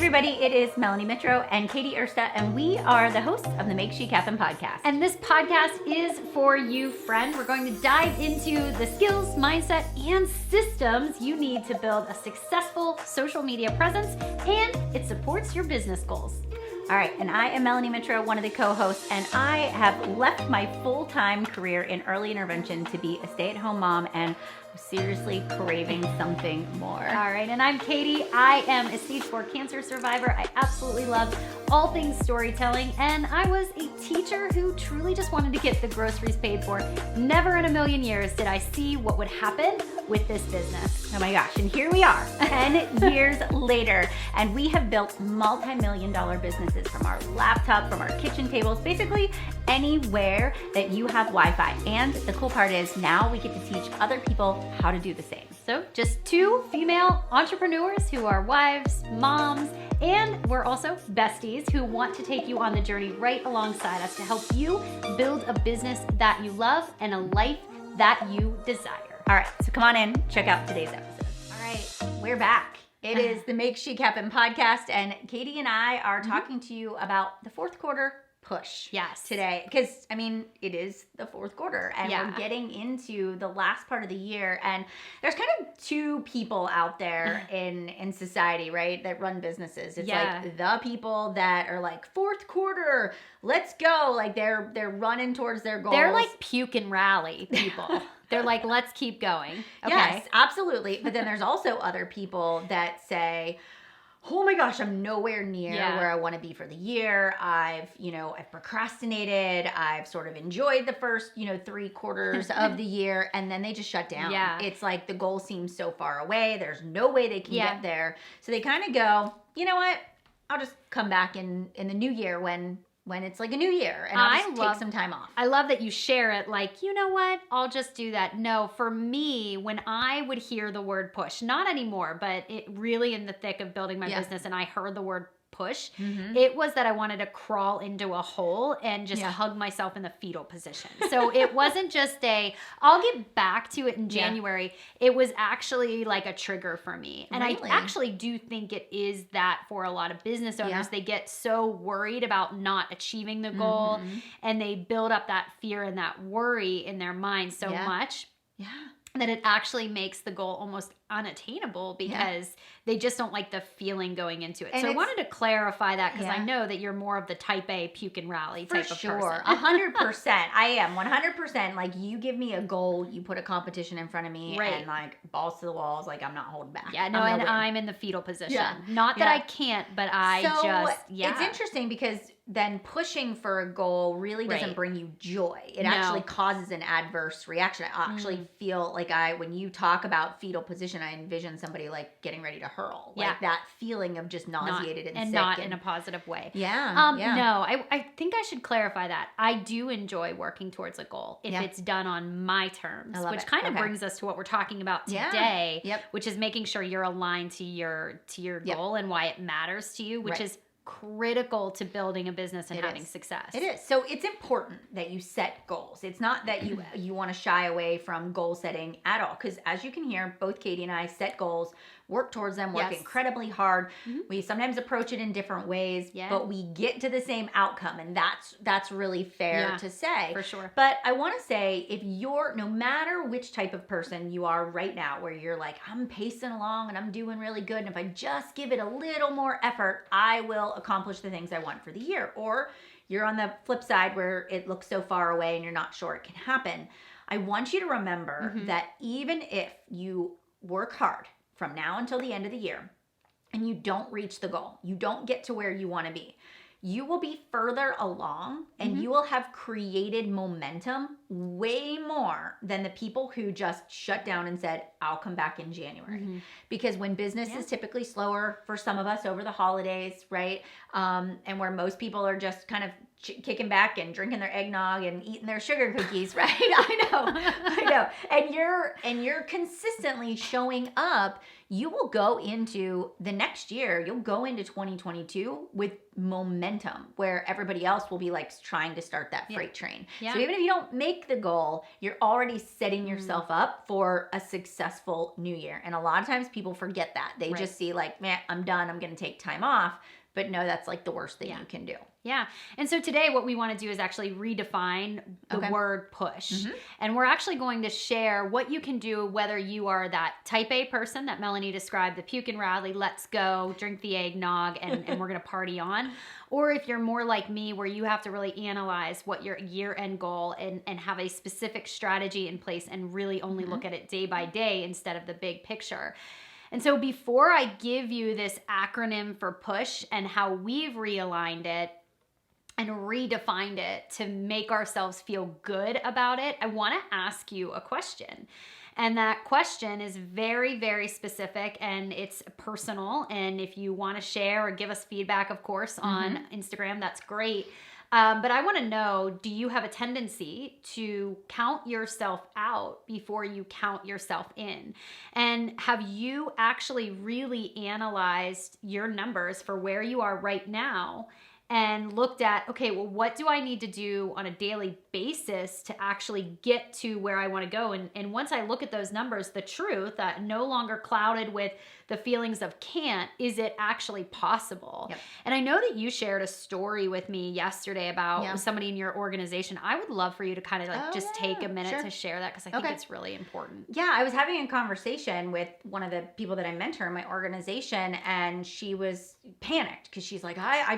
everybody, it is Melanie Mitro and Katy Ursta, and we are the hosts of the Make Chic Happen podcast. And this podcast is for you, friend. We're going to dive into the skills, mindset, and systems you need to build a successful social media presence, and it supports your business goals. All right, and I am Melanie Mitro, one of the co-hosts, and I have left my full-time career in early intervention to be a stay-at-home mom, and I'm seriously craving something more. All right, and I'm Katy. I am a stage 4 cancer survivor. I absolutely love all things storytelling, and I was a teacher who truly just wanted to get the groceries paid for. Never in a million years did I see what would happen with this business. Oh my gosh, and here we are, 10 years later, and we have built multi-million-dollar businesses from our laptop, from our kitchen tables, basically anywhere that you have Wi-Fi. And the cool part is now we get to teach other people how to do the same. So just 2 female entrepreneurs who are wives, moms, and we're also besties who want to take you on the journey right alongside us to help you build a business that you love and a life that you desire. All right, so come on in, check out today's episode. All right, we're back. It is the Make Chic Happen podcast, and Katy and I are talking to you about the fourth quarter push. Yes. Today, because I mean, it is the fourth quarter, and we're getting into the last part of the year, and there's kind of 2 people out there in society, right, that run businesses. It's like the people that are like, fourth quarter, let's go. Like they're running towards their goals. They're like puke and rally people. They're like, let's keep going. Okay. Yes, absolutely. But then there's also other people that say, oh my gosh, I'm nowhere near where I want to be for the year. I've procrastinated. I've sort of enjoyed the first, 3 quarters of the year, and then they just shut down. Yeah. It's like the goal seems so far away. There's no way they can get there. So they kind of go, you know what? I'll just come back in the new year when it's like a new year, and I'll just take some time off. I love that you share it like, you know what, I'll just do that. No, for me, when I would hear the word push, not anymore, but it really in the thick of building my business, and I heard the word push, it was that I wanted to crawl into a hole and just hug myself in the fetal position. So it wasn't just I'll get back to it in January. It was actually like a trigger for me. And Really? I actually do think it is that for a lot of business owners. They get so worried about not achieving the goal, and they build up that fear and that worry in their mind so much. Yeah. That it actually makes the goal almost unattainable because they just don't like the feeling going into it. And so I wanted to clarify that because I know that you're more of the type A puke and rally type of person. For sure. 100%. I am 100%. Like, you give me a goal, you put a competition in front of me, and like balls to the walls, like I'm not holding back. Yeah, no, and I'm in the fetal position. Not that I can't, but It's interesting because then pushing for a goal really doesn't bring you joy. It actually causes an adverse reaction. I actually feel like when you talk about fetal position, I envision somebody like getting ready to hurl. Like that feeling of just nauseated and sick. Not in a positive way. Yeah. No, I think I should clarify that. I do enjoy working towards a goal if it's done on my terms, which kind of brings us to what we're talking about today, which is making sure you're aligned to your goal and why it matters to you, which is critical to building a business and having success. It is. So it's important that you set goals. It's not that you want to shy away from goal setting at all. Because as you can hear, both Katy and I set goals, work towards them, work incredibly hard. We sometimes approach it in different ways, but we get to the same outcome. And that's really fair to say. For sure. But I want to say, if you're, no matter which type of person you are right now, where you're like, I'm pacing along and I'm doing really good, and if I just give it a little more effort, I will accomplish the things I want for the year. Or you're on the flip side where it looks so far away and you're not sure it can happen. I want you to remember that even if you work hard from now until the end of the year and you don't reach the goal, you don't get to where you want to be, you will be further along and you will have created momentum way more than the people who just shut down and said, I'll come back in January. Because when business is typically slower for some of us over the holidays, right? And where most people are just kind of kicking back and drinking their eggnog and eating their sugar cookies, right? I know. And you're consistently showing up. You will go into the next year, you'll go into 2022 with momentum where everybody else will be like trying to start that freight train. So even if you don't make make the goal, you're already setting yourself up for a successful new year. And a lot of times people forget that. They just see like, man, I'm done. I'm going to take time off. But no, that's like the worst thing you can do. Yeah. And so today what we want to do is actually redefine the word push. And we're actually going to share what you can do, whether you are that type A person that Melanie described, the puke and rally, let's go, drink the eggnog, and we're going to party on. Or if you're more like me, where you have to really analyze what your year-end goal and have a specific strategy in place and really only look at it day by day instead of the big picture. And so before I give you this acronym for push and how we've realigned it and redefined it to make ourselves feel good about it, I want to ask you a question. And that question is very, very specific and it's personal. And if you want to share or give us feedback, of course, on Instagram, that's great. But I want to know, do you have a tendency to count yourself out before you count yourself in? And have you actually really analyzed your numbers for where you are right now and looked at, okay, well, what do I need to do on a daily basis to actually get to where I want to go? And once I look at those numbers, the truth, no longer clouded with the feelings of can't, is it actually possible? Yep. And I know that you shared a story with me yesterday about somebody in your organization. I would love for you to kind of like take a minute to share that because I think it's really important. Yeah, I was having a conversation with one of the people that I mentor in my organization, and she was panicked because she's like, I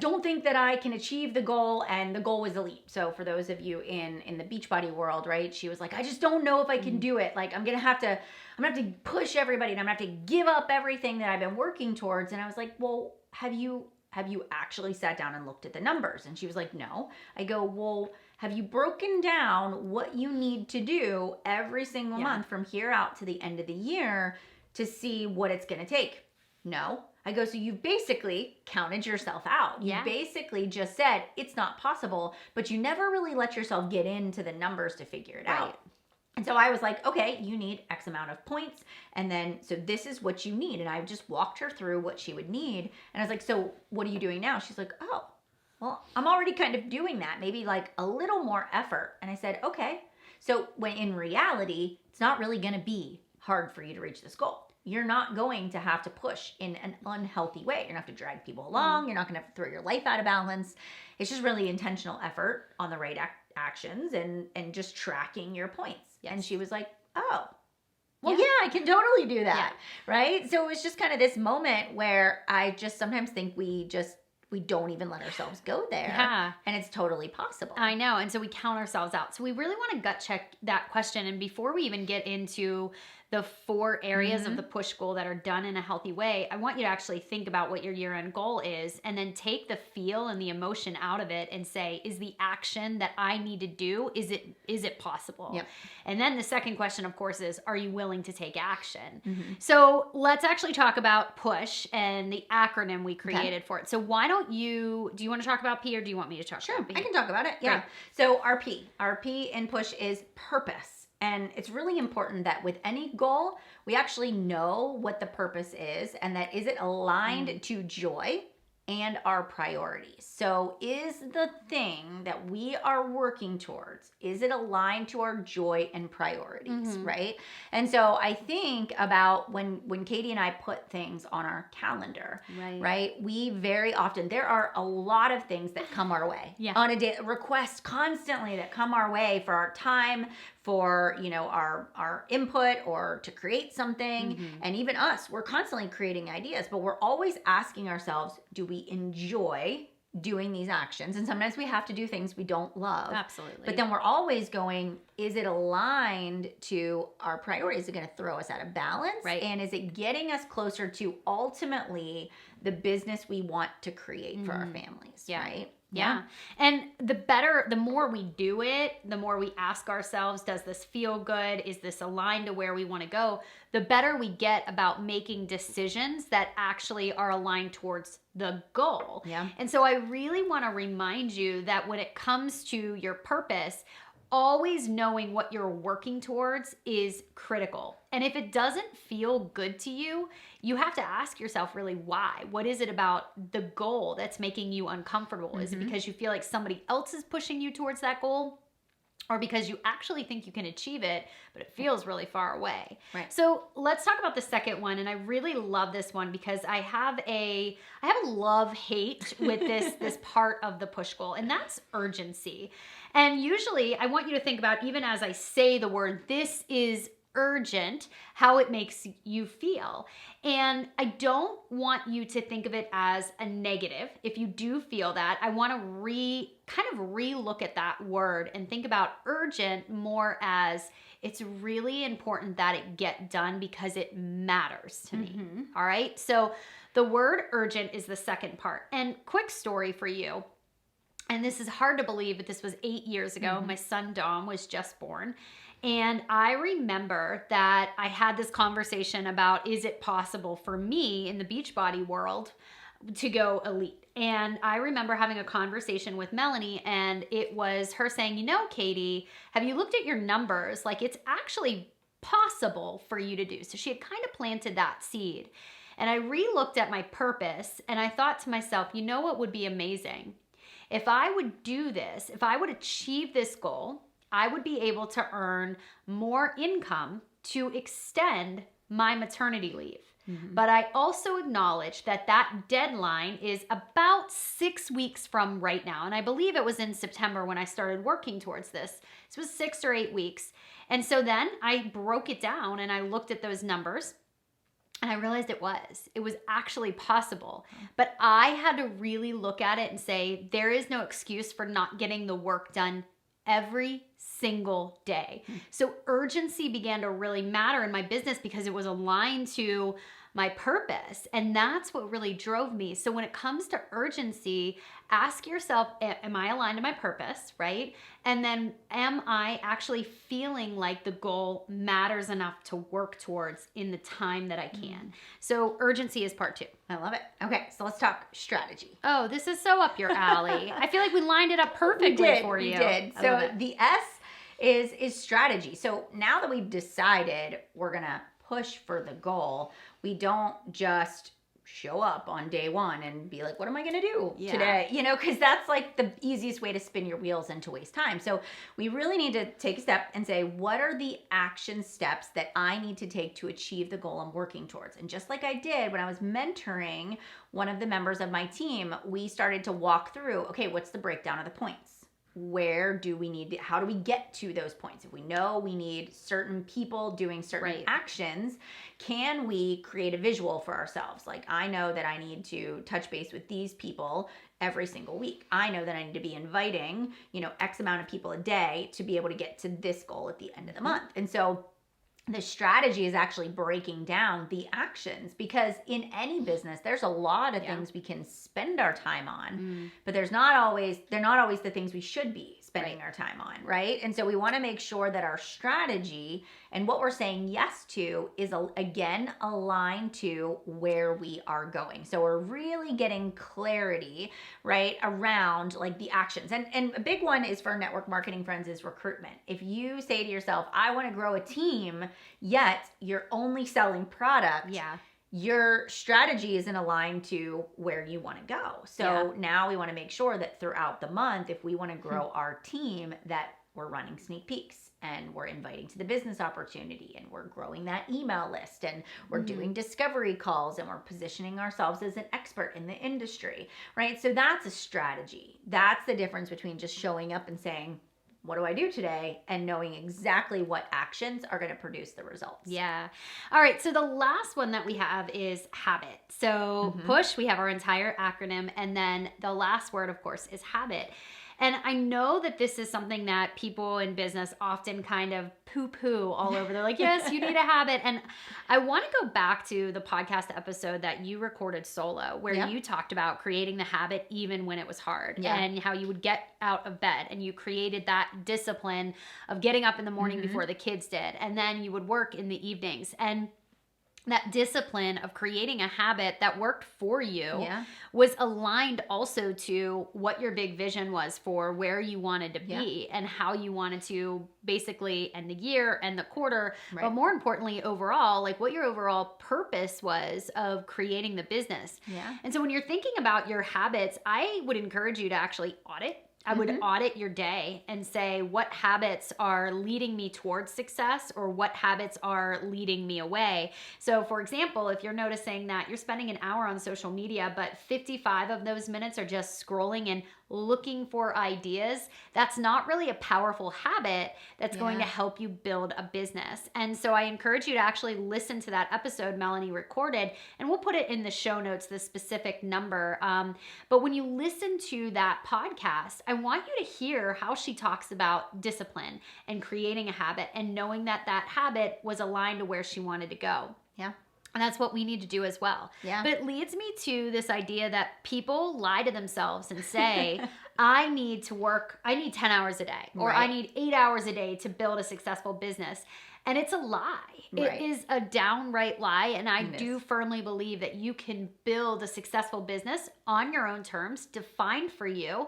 don't think that I can achieve the goal, and the goal was elite. So for those of you in the Beachbody world, right, she was like, I just don't know if I can do it. Like I'm gonna have to push everybody, and I'm gonna have to give up everything that I've been working towards. And I was like, well, have you actually sat down and looked at the numbers? And she was like, no. I go, well, have you broken down what you need to do every single month from here out to the end of the year to see what it's gonna take? No. I go, so you've basically counted yourself out. You basically just said it's not possible, but you never really let yourself get into the numbers to figure it out. And so I was like, okay, you need X amount of points. And then, so this is what you need. And I just walked her through what she would need. And I was like, so what are you doing now? She's like, oh, well, I'm already kind of doing that. Maybe like a little more effort. And I said, okay. So when in reality, it's not really going to be hard for you to reach this goal. You're not going to have to push in an unhealthy way. You're going to have to drag people along. You're not going to have to throw your life out of balance. It's just really intentional effort on the right actions and just tracking your points. Yes. And she was like, oh, well, yeah, I can totally do that. Right? So it was just kind of this moment where I just sometimes think we don't even let ourselves go there. Yeah. And it's totally possible. I know. And so we count ourselves out. So we really want to gut check that question. And before we even get into the 4 areas of the push goal that are done in a healthy way, I want you to actually think about what your year-end goal is and then take the feel and the emotion out of it and say, is the action that I need to do, is it possible? Yep. And then the second question, of course, is, are you willing to take action? So let's actually talk about push and the acronym we created for it. So why don't do you want to talk about P or do you want me to talk about P? I can talk about it. Yeah. Great. So our P in push is purpose. And it's really important that with any goal, we actually know what the purpose is and that is it aligned to joy and our priorities. So is the thing that we are working towards, is it aligned to our joy and priorities, right? And so I think about when Katy and I put things on our calendar, right? We very often, there are a lot of things that come our way on a day, requests constantly that come our way for our time, for, our input or to create something. And even us, we're constantly creating ideas, but we're always asking ourselves, do we enjoy doing these actions? And sometimes we have to do things we don't love. Absolutely. But then we're always going, is it aligned to our priorities? Is it going to throw us out of balance? Right. And is it getting us closer to ultimately the business we want to create for our families? Right? Yeah. And the more we do it, the more we ask ourselves, does this feel good? Is this aligned to where we want to go? The better we get about making decisions that actually are aligned towards the goal. Yeah. And so I really want to remind you that when it comes to your purpose, always knowing what you're working towards is critical. And if it doesn't feel good to you, you have to ask yourself really why. What is it about the goal that's making you uncomfortable? Is it because you feel like somebody else is pushing you towards that goal? or because you actually think you can achieve it, but it feels really far away. Right. So let's talk about the second one. And I really love this one because I have a love-hate with this part of the push goal, and that's urgency. And usually I want you to think about, even as I say the word, this is urgent, how it makes you feel. And I don't want you to think of it as a negative. If you do feel that, I want to re-look at that word and think about urgent more as it's really important that it get done because it matters to me. All right. So the word urgent is the second part. And quick story for you. And this is hard to believe, but this was 8 years ago. My son Dom was just born. And I remember that I had this conversation about, is it possible for me in the Beachbody world to go elite? And I remember having a conversation with Melanie, and it was her saying, you know, Katy, have you looked at your numbers? Like, it's actually possible for you to do. So she had kind of planted that seed. And I re-looked at my purpose, and I thought to myself, you know what would be amazing? If I would do this, if I would achieve this goal, I would be able to earn more income to extend my maternity leave. But I also acknowledge that that deadline is about 6 weeks from right now. And I believe it was in September when I started working towards this. This was 6 or 8 weeks. And so then I broke it down and I looked at those numbers and I realized it was actually possible. But I had to really look at it and say, there is no excuse for not getting the work done every single day. So urgency began to really matter in my business because it was aligned to my purpose. And that's what really drove me. So when it comes to urgency, ask yourself, am I aligned to my purpose, right? And then am I actually feeling like the goal matters enough to work towards in the time that I can? So urgency is part 2. I love it. Okay, so let's talk strategy. Oh, this is so up your alley. I feel like we lined it up perfectly for you. We did. So the S is strategy. So now that we've decided we're going to push for the goal, we don't just show up on day one and be like, what am I going to do today? You know, because that's like the easiest way to spin your wheels and to waste time. So we really need to take a step and say, what are the action steps that I need to take to achieve the goal I'm working towards? And just like I did when I was mentoring one of the members of my team, we started to walk through, okay, what's the breakdown of the points? Where do we need to, how do we get to those points? If we know we need certain people doing certain actions, can we create a visual for ourselves? Like, I know that I need to touch base with these people every single week. I know that I need to be inviting, X amount of people a day to be able to get to this goal at the end of the month. And so the strategy is actually breaking down the actions, because in any business, there's a lot of things we can spend our time on, but they're not always the things we should be spending our time on, right? And so we want to make sure that our strategy and what we're saying yes to is, again, aligned to where we are going. So we're really getting clarity, right, around like the actions. And a big one is for network marketing friends is recruitment. If you say to yourself, I want to grow a team, yet you're only selling product, your strategy isn't aligned to where you want to go. So now we want to make sure that throughout the month, if we want to grow our team, that we're running sneak peeks and we're inviting to the business opportunity and we're growing that email list and we're doing discovery calls and we're positioning ourselves as an expert in the industry, right? So that's a strategy. That's the difference between just showing up and saying, what do I do today? And knowing exactly what actions are going to produce the results. Yeah. All right. So the last one that we have is habit. So push, we have our entire acronym. And then the last word, of course, is habit. And I know that this is something that people in business often kind of poo-poo all over. They're like, yes, you need a habit. And I want to go back to the podcast episode that you recorded solo, where you talked about creating the habit even when it was hard, and how you would get out of bed and you created that discipline of getting up in the morning before the kids did. And then you would work in the evenings. And that discipline of creating a habit that worked for you was aligned also to what your big vision was for where you wanted to be and how you wanted to basically end the year and the quarter, but more importantly, overall, like what your overall purpose was of creating the business. And so when you're thinking about your habits, I would encourage you to actually audit I would audit your day and say, what habits are leading me towards success or what habits are leading me away? So for example, if you're noticing that you're spending an hour on social media, but 55 of those minutes are just scrolling and looking for ideas, that's not really a powerful habit that's going to help you build a business. And so I encourage you to actually listen to that episode Melanie recorded, and we'll put it in the show notes, the specific number. But when you listen to that podcast, I want you to hear how she talks about discipline and creating a habit and knowing that that habit was aligned to where she wanted to go. Yeah. And that's what we need to do as well. Yeah. But it leads me to this idea that people lie to themselves and say, I need 10 hours a day, or I need 8 hours a day to build a successful business. And it's a lie. It is a downright lie. And I do firmly believe that you can build a successful business on your own terms, defined for you,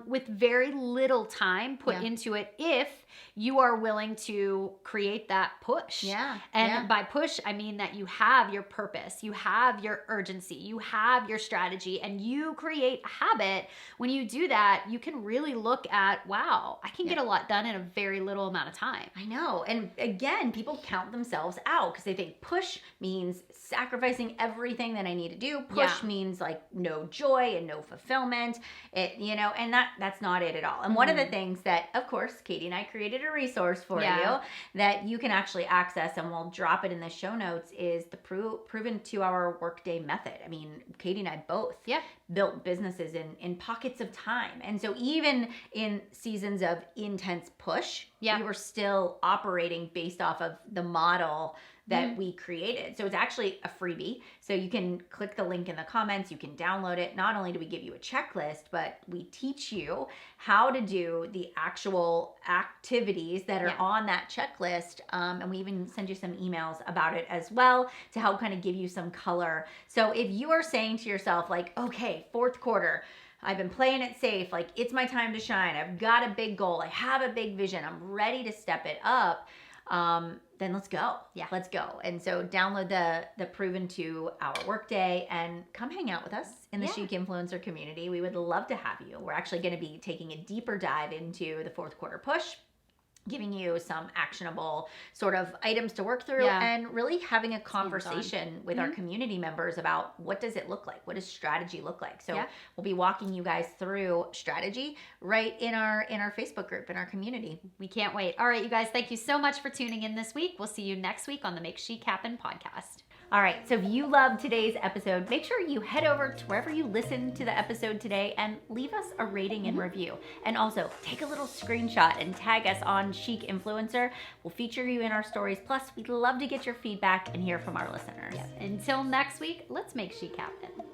with very little time put into it if you are willing to create that push. And by push, I mean that you have your purpose, you have your urgency, you have your strategy, and you create a habit. When you do that, you can really look at, wow, I can get a lot done in a very little amount of time. I know. And again, people count themselves out because they think push means sacrificing everything that I need to do. Push means like no joy and no fulfillment. And that's not it at all. And one of the things that, of course, Katy and I created a resource for you that you can actually access, and we'll drop it in the show notes, is the proven 2-hour workday method. I mean, Katy and I both built businesses in pockets of time. And so even in seasons of intense push, we were still operating based off of the model that we created. So it's actually a freebie. So you can click the link in the comments, you can download it. Not only do we give you a checklist, but we teach you how to do the actual activities that are on that checklist. And we even send you some emails about it as well to help kind of give you some color. So if you are saying to yourself like, okay, fourth quarter, I've been playing it safe, like it's my time to shine, I've got a big goal, I have a big vision, I'm ready to step it up, then let's go. Let's go. And so download the proven 2-hour workday and come hang out with us in the Chic Influencer community. We would love to have you. We're actually going to be taking a deeper dive into the fourth quarter push, giving you some actionable sort of items to work through, and really having a conversation with our community members about what does it look like? What does strategy look like? So we'll be walking you guys through strategy right in our Facebook group, in our community. We can't wait. All right, you guys, thank you so much for tuning in this week. We'll see you next week on the Make Chic Happen podcast. All right, so if you loved today's episode, make sure you head over to wherever you listened to the episode today and leave us a rating and review. And also take a little screenshot and tag us on Chic Influencer. We'll feature you in our stories. Plus, we'd love to get your feedback and hear from our listeners. Until next week, let's make chic happen.